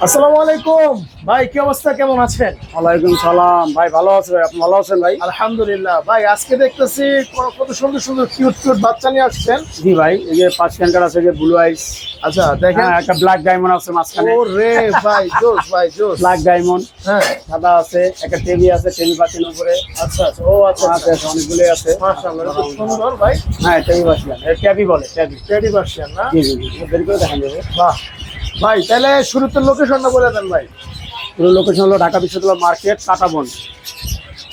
আসসালামু আলাইকুম ভাই, কি অবস্থা, কেমন আছেন? ওয়ালাইকুম সালাম ভাই, ভালো আছে ভাই? আপনি ভালো আছেন ভাই? আলহামদুলিল্লাহ ভাই, আজকে দেখতেছি কত সুন্দর সুন্দর কিউট কিউট বাচ্চা নিয়ে আসছেন। জি ভাই, এই যে পার্সিয়ান কাট আছে, যে ব্লু আইস। আচ্ছা দেখেন, হ্যাঁ, একটা ব্ল্যাক ডায়মন্ড আছে মাঝখানে। ও রে ভাই, জোস ভাই জোস। ব্ল্যাক ডায়মন্ড, হ্যাঁ সাদা আছে, একটা টেবি আছে, টেবি পাচ্ছেন উপরে। আচ্ছা আচ্ছা, ও আচ্ছা আছে, আচ্ছা, অনেকগুলোই আছে। মাশাআল্লাহ, খুব সুন্দর ভাই। হ্যাঁ, টেবি পাচ্ছিলাম, ট্যাবি বলে, ট্যাবি। টেডি ভার্সন না? জি জি জি, বের করে দেখান যাবে। বাহ ভাই, তাহলে শুরুতে লোকেশনটা বলে দেন ভাই। পুরো লোকেশন হলো ঢাকা বিশ্ববিদ্যালয় মার্কেট, কাটাবন,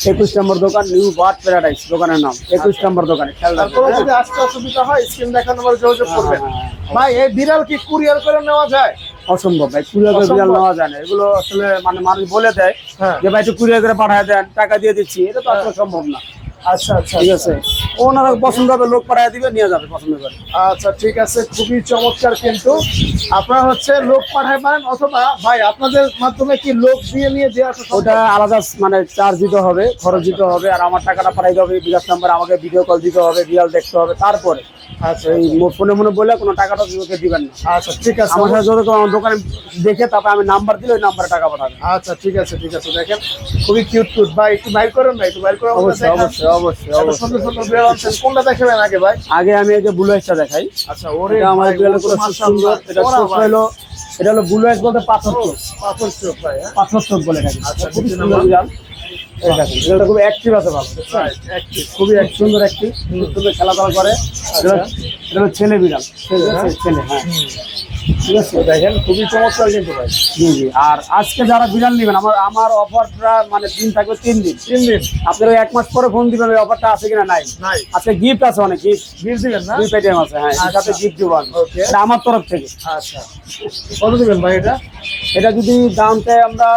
21 নম্বর দোকান, নিউ বার্ড প্যারাডাইস দোকানের নাম। 21 নম্বর দোকানে খেয়াল রাখবেন। তারপরে যদি আসতে অসুবিধা হয় স্ক্রিন দেখানো নম্বরে যোগাযোগ করবেন। হ্যাঁ। ভাই এই বিড়াল কি কুরিয়ার করে নেওয়া যায়? অসম্ভব ভাই, কুরিয়ার করে বিড়াল নেওয়া যায় না। এগুলো আসলে মানে মানুষ বলে দেয় হ্যাঁ যে ভাই একটু কুরিয়ার করে পাঠায় দেন, টাকা দিয়ে দিচ্ছি, এটা তো আসলে সম্ভব না। আচ্ছা আচ্ছা, ঠিক আছে, ওনারা পছন্দ হবে, লোক পাঠায় দিবে, নিয়ে যাবে পছন্দ করে। আচ্ছা ঠিক আছে, খুবই চমৎকার। কিন্তু আপনারা হচ্ছে লোক পাঠায় পারেন, অথবা ভাই আপনাদের মাধ্যমে কি লোক দিয়ে নিয়ে যে আসা সম্ভব? ওটা আলাদা মানে চার্জ দিতে হবে, খরচ দিতে হবে, আর আমার টাকাটা পাঠাইতে হবে বিকাশ নাম্বার, আমাকে ভিডিও কল দিতে হবে, বিড়াল দেখতে হবে, তারপরে আচ্ছা এই ফোনে মনে বললে কোনো টাকাটা ওকে দিবেন না। আচ্ছা ঠিক আছে, আমার সাথে যত আমার দোকানে দেখে তারপরে আমি নাম্বার দিলে ওই নাম্বারে টাকা পাঠাবে। আচ্ছা ঠিক আছে ঠিক আছে। দেখেন খুবই কিউট কিউট ভাই, একটু বাইর করেন ভাই, একটু বাইর করে আমাদের অবশ্যই দেখান। অবশ্যই অবশ্যই এত অবশ্যই। সুন্দর সুন্দর বিড়াল আনছেন, কোনটা দেখাবেন আগে ভাই? আগে আমি এই যে ব্লু আইসটা দেখাই। আচ্ছা ওরে এটা আমার ভাই, বিড়ালের ও তো খুব মাশাআল্লাহ, সুন্দর। এটা ওরা চোখ ভাই। হলো, এটা হলো ব্লু আইস বলতে পাথর চোখ। পাথর চোখ ভাই, হ্যাঁ পাথর চোখ বলে থাকি। আচ্ছা, খুব নিচে সুন্দর নামান। বিড়াল। এই দেখেন, বিড়ালটা খুব অ্যাক্টিভ আছে, ভালো বুঝছেন? Right, active, খুবই এক সুন্দর অ্যাক্টিভ, খুব সুন্দর খেলাধুলা করে। আচ্ছা। এটা হলো ছেলে বিড়াল, ছেলে, হ্যাঁ? ছেলে, হ্যাঁ। ঠিক আছে, দেখেন খুবই চমৎকার কিন্তু ভাই। জি জি। আর আজকে যারা বিড়াল নেবেন, আমার অফারটা মানে দিন থাকবে 3 দিন। 3 দিন আপনারা 1 মাস পরে ফোন দিবেন ওই অফারটা আছে কিনা। নাই, নাই, আজকে গিফট আছে, অনেক গিফট, বিল দিবেন না? 2 আইটেম আছে। হ্যাঁ, এর সাথে আচ্ছা। গিফট দিব আমি। Okay. এটা আমার তরফ থেকে। আচ্ছা, কত দিবেন ভাই এটা? এটা যদি দাম চাই আমরা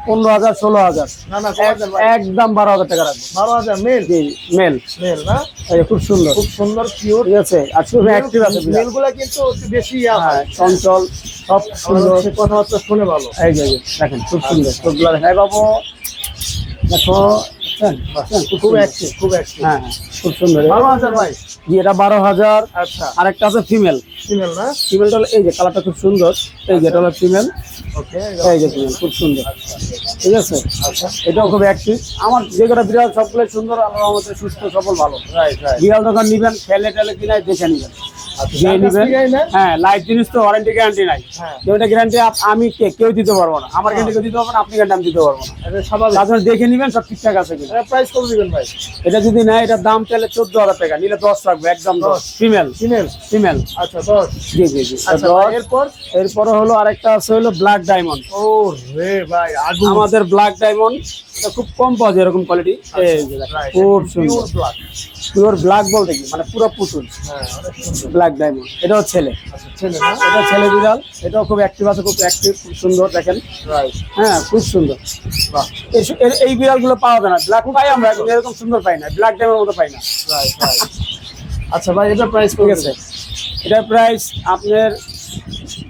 15,000 16,000, না না, কত দেন ভাই? একদম 12,000 টাকা রাখবো। 12,000 মেল? জি, মেল। মেল না? খুব সুন্দর, খুব সুন্দর কিউট। ঠিক আছে, আর খুব অ্যাক্টিভ আছে বিড়াল। মেলগুলা কিন্তু একটু বেশি ইয়া হ্যাঁ, হয়, চঞ্চল, সব সুন্দর। সুন্দর, কথাবার্তা শুনে ভালো। এই যে দেখেন, খুব সুন্দর চোখগুলো দেখাই বাবু, দেখো, বুঝছেন? বুঝছেন? খুব সুন্দর। অ্যাক্টিভ, খুব অ্যাক্টিভ। হ্যাঁ হ্যাঁ, খুব সুন্দর। 12,000 ভাই? জি, এটা 12,000। আচ্ছা, আরেকটা আছে ফিমেল। ফিমেল না? ফিমেলটা হলো এই যে কালারটা খুব সুন্দর, এই যে এটা হলো ফিমেল, ওকে, এই যে ফিমেল, খুব সুন্দর। ঠিক আছে, আচ্ছা, এটাও খুব অ্যাক্টিভ। আমার যে কটা বিড়াল সবগুলো সুন্দর, আল্লাহর রহমতে সুস্থ সবল ভালো। Right right. বিড়াল যখন নিবেন, খেলে টেলে কিনাই দেখে নিবেন, আচ্ছা, যে যার কাছ নিবেন। থেকেই নেন? হ্যাঁ, লাইফ জিনিস তো, ওয়ারেন্টি গ্যারান্টি নাই। হ্যাঁ। ওটা গ্যারান্টি আমি কেউ দিতে পারবো না। আমার গ্যারান্টি কেউ দিতে পারবো না, আপনি গ্যারান্টি আমি দিতে পারবো না। এটা স্বাভাবিক। তার জন্য দেখে নিবেন সব ঠিকঠাক আছে কিনা। এটা প্রাইস কত দিবেন ভাই? এটা যদি নেয়, এটার দাম চাইলে 14,000 টাকা, নিলে 10 রাখবো, একদম 10। Female, female? ফিমেল। আচ্ছা 10। জি জি জি, আচ্ছা 10। ভাই, এরপর? এরপরে হলো আরেকটা আছে হলো ব্ল্যাক ডায়মন্ড। ও রে ভাই, আগুন। আমাদের ব্ল্যাক ডায়মন্ড এটা খুব কম পাওয়া যায় এরকম কোয়ালিটি। এই যে দেখেন, Right, খুব একদম সুন্দর। pure black। পিওর ব্ল্যাক বলতে কি মানে পুরো পুতুল। হ্যাঁ, অনেক সুন্দর। ব্ল্যাক ডায়মন্ড, এটাও ছেলে। আচ্ছা, ছেলে না? এটা ছেলে বিড়াল, এটাও খুব অ্যাক্টিভ আছে, খুব অ্যাক্টিভ, খুব সুন্দর দেখেন। রাইট, হ্যাঁ, খুব সুন্দর। বাহ, এই বিড়ালগুলো পাওয়া যায় না, ব্ল্যাক পাই আমরা, কিন্তু এরকম সুন্দর পাই না, ব্ল্যাক ডায়মন্ডের মতো পাই না। Right right. আচ্ছা ভাই, এটা প্রাইস ঠিক আছে, এটার প্রাইস আপনার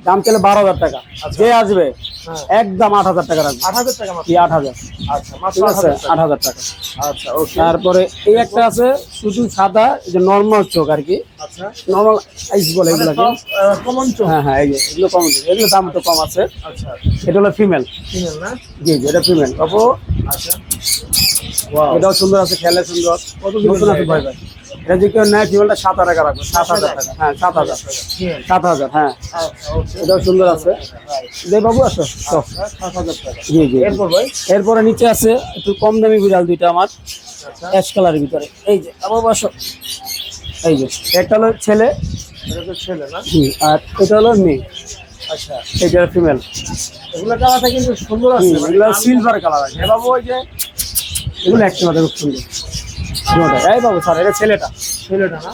দাম চলে 12,000 টাকা। আচ্ছা। যে আসবে হ্যাঁ, একদম 8,000 টাকা রাখবো। 8,000 টাকা মাত্র? কি 8,000? আচ্ছা, মাত্র ঠিক আছে, 8,000 টাকা। 8,000 টাকা। আচ্ছা, ওকে। তারপরে এই একটা আছে শুধু সাদা, এই যে নর্মাল চোখ আর কি, আচ্ছা, নর্মাল আইস বলে এগুলোকে। কমন চোখ? হ্যাঁ হ্যাঁ, এই যে এগুলো কম, এগুলো দাম তো কম আছে। আচ্ছা, এটা হলো ফিমেল। ফিমেল না? জি জি, এটা ফিমেল বাবু। আচ্ছা, ওয়াও, এটাও সুন্দর আছে, খেলে সুন্দর। কত দিবেন নতুন আছে ভাই ভাই ভাই। এটা যে কেউ নেয়, ফিমেলটা 7,000 টাকা রাখবে। 7,000 টাকা, হ্যাঁ 7,000। ফিমেল? 7,000, হ্যাঁ, আচ্ছা, ওকে। এটাও সুন্দর আছে। রাইট। যে বাবু আসো তো। আচ্ছা, 7,000 টাকা। জি জি। এরপর ভাই? এরপরে নিচে আছে একটু কম দামি বিড়াল দুইটা আমার, আচ্ছা, অ্যাশ কালারের ভিতরে। এই যে আবার বসো, এই যে একটা হলো ছেলে, এটা তো ছেলে না? আর এটা হলো মেয়ে, আচ্ছা, এটা ফিমেল। এগুলো কালারটা কিন্তু সুন্দর আছে, মানে এগুলো সিলভার কালার আছে। এ বাবু, ওই যে এগুলো একটা মাত্র খুব সুন্দর। এই বাবু স্যার, এটা ছেলেটা। ছেলেটা না?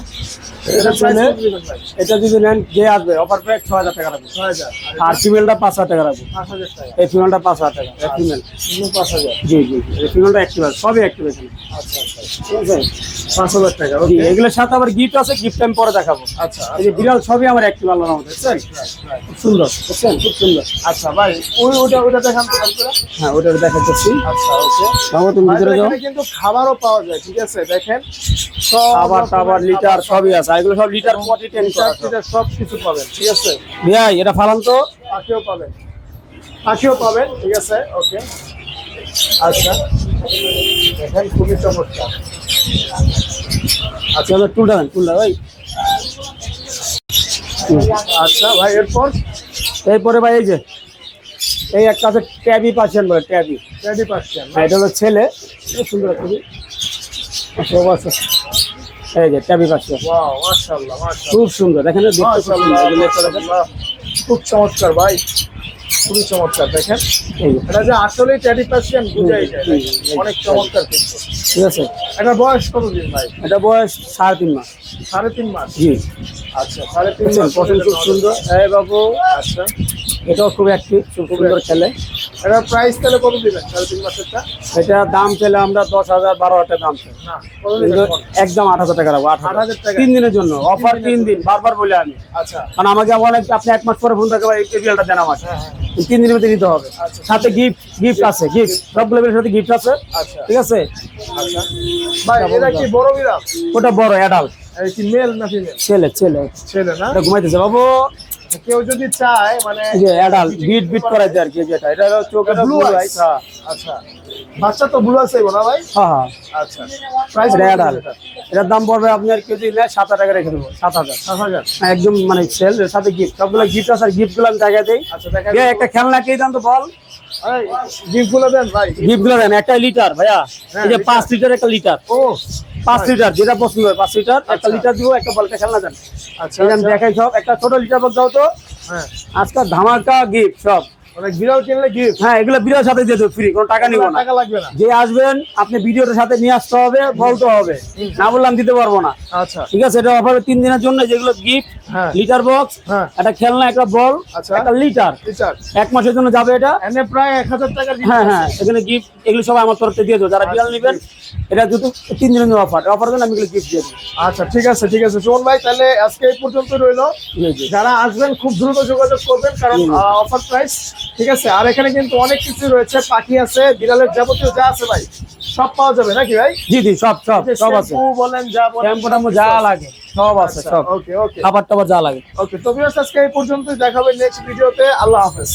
এটা এটা প্রাইস ছেলে। কত দিবেন ভাই? এটা যদি নেন, যে আসবে অফার প্রাইস 6,000 টাকা রাখবো। 6,000। আর ফিমেলটা 5,000 টাকা রাখবো। 5,000 টাকা। এই ফিমেলটা 5,000 টাকা, এই ফিমেল। এগুলো 5,000। জি জি, এই ফিমেলটা অ্যাক্টিভ আছে, সবই অ্যাক্টিভ আছে। আচ্ছা আচ্ছা, ঠিক আছে, 5,000 টাকা। জি, ওকে। এগুলোর সাথে আবার গিফট আছে, গিফট আমি পরে দেখাবো। আচ্ছা, এই যে বিড়াল সবই আমার অ্যাক্টিভ, আল্লাহর রহমতে, বুঝছেন? right. খুব সুন্দর, বুঝছেন, খুব সুন্দর। আচ্ছা ভাই, ওটা দেখান তো আপনারা। হ্যাঁ, ওটা দেখাচ্ছি। আচ্ছা, ওকে। বাবু তুমি ভিতরে যাও। এখানে কিন্তু খাবারও পাওয়া যায়, ঠিক আছে, দেখেন সব খাবার টাবার, রকমের লিটার খাবার সবই আছে, এগুলো সব লিটার এবং 40 10 লিটার টিটার সব কিছু পাবেন, ঠিক আছে। ভাই এটা ফালান তো। পাখিও পাবেন। পাখিও পাবেন, ঠিক আছে, ওকে। আচ্ছা, দেখেন খুবই চমৎকার। আচ্ছা এবার টুলটা দেন, টুলটা ভাই। আচ্ছা ভাই, এরপরে ভাই এই যে এই একটা আছে ট্যাবি পার্সিয়ান বলে, ট্যাবি। রেডি পাচ্ছেন? এটা হলো ছেলে, খুব সুন্দর খুবই। আচ্ছা এই যে ট্যাবি পার্সিয়ান, ওয়াও, মাশাআল্লাহ মাশাআল্লাহ, খুব সুন্দর। দেখেন দেখতে খুব সুন্দর। মাশাআল্লাহ, এই যে লেজটা দেখেন। মাশাআল্লাহ। খুব চমৎকার ভাই, খুবই চমৎকার। দেখেন এই যে, এটা যে আসলে টেডি পার্সিয়ান বুঝাই যায়, হুম, অনেক চমৎকার কিন্তু। ঠিক আছে। এটা বয়স কতদিন ভাই? এটা বয়স 3.5 মাস। 3.5 মাস? জি। আচ্ছা, 3.5 দেখছেন মাস পছন্দ খুব সুন্দর। এই বাবু, আচ্ছা, এটাও খুব অ্যাক্টিভ, খুব সুন্দর খেলে। এটা প্রাইস তাহলে কত দিবেন 3.5 মাসেরটা? এটা দাম চাইলে আমরা 10,000 12,000 টাকা দাম চাই, না, কত কিন্তু দিবেন? একদম 8,000 টাকা রাখবো। 8,000 টাকা? 3 দিনের জন্য অফার, 3 দিন বারবার বলে আমি। আচ্ছা, কারণ আমাকে অনেক, আপনি 1 মাস পরে ফোন থাকবে এই টেবিলটা দেন আমাকে, হ্যাঁ হ্যাঁ, 3 দিনের মধ্যে নিতে হবে। আচ্ছা। সাথে গিফট আছে, গিফট সব লেভেলের সাথে গিফট আছে, আচ্ছা ঠিক আছে। আচ্ছা ভাই, এটা কি বড় বিড়াল? ওটা বড় অ্যাডাল্ট, এই কি মেল না ফিমেল? ছেলে ছেলে। ছেলে না? এটা ঘুমাইতেছে বাবু। কেউ যদি চায় মানে এই যে অ্যাডাল্ট বিট করাইতে আর কি, যেটা এটা হলো চোখের ব্লু ব্লু আইস। আইস। হ্যাঁ আচ্ছা, বাচ্চা তো ব্লু আছে না ভাই? হ্যাঁ। আচ্ছা, প্রাইস এটা অ্যাডাল্ট, এটার দাম পড়বে আপনার কেজি নেয় 7,000 টাকা রেখে দেবো। 7,000 7,000? একদম মানে সেল, সাথে গিফট, সবগুলো গিফট আছে। আর গিফট গুলো আমি টাকা দিই। আচ্ছা, দেখা এই একটা খেলনা কে দাম তো বল, গিফট গুলো দেন ভাই। গিফট গুলো দেন। একটা লিটার ভাইয়া, হ্যাঁ, এই যে লিটার। 5 লিটার একটা লিটার, ও 5 লিটার যেটা পছন্দ হয় 5 লিটার একটা আচ্ছা। লিটার দিব। একটা বলটা খেলনা দেন। আচ্ছা, এই যে আমি দেখাই সব। একটা ছোট লিটার বল দাও তো, হ্যাঁ, আজকাল ধামাকা গিফট সব। মানে বিড়াল কিনলে গিফট? হ্যাঁ এগুলো বিরাট সাথে দিয়ে দেবো, ফ্রি, কোনো টাকা নিব না। টাকা লাগবে না? যে আসবেন আপনি ভিডিওটার সাথে নিয়ে আসতে হবে, বলতে হবে, না বললাম দিতে পারবো না। আচ্ছা, ঠিক আছে, এটা অফার 3 দিনের জন্য। যেগুলো গিফট, হ্যাঁ লিটার বক্স, হ্যাঁ, একটা খেলনা, একটা বল, আচ্ছা। একটা লিটার, টিচার 1 মাসের জন্য যাবে এটা। এনে প্রায় 1,000 টাকার gift হ্যাঁ আছে। হ্যাঁ, এখানে গিফট এগুলো সব আমার তরফ থেকে দিয়ে দেবো। যারা বিড়াল নেবেন, এটা দুটো 3 দিনের জন্য অফার দেন, আমি এগুলো গিফট দিয়ে দেবো। আচ্ছা, ঠিক আছে ঠিক আছে সুমন ভাই, তাহলে আজকে এই পর্যন্ত রইলো। জি জি। যারা আসবেন খুব দ্রুত যোগাযোগ করবেন, কারণ অফার প্রাইস, ঠিক আছে। আর এখানে কিন্তু অনেক কিছু রয়েছে, পাখি আছে, বিড়ালের যাবতীয় যা আছে ভাই সব পাওয়া যাবে নাকি ভাই? জি জি, সব আছে। শ্যাম্পু বলেন, যা বলেন, শ্যাম্পু টাম্পু যা লাগে সব আছে, সব। ওকে ওকে খাবার টাবার যা লাগে। ওকে, তো ভিউয়ার্স আজকে এই পর্যন্তই, দেখা হবে নেক্সট ভিডিওতে। আল্লাহ হাফেজ।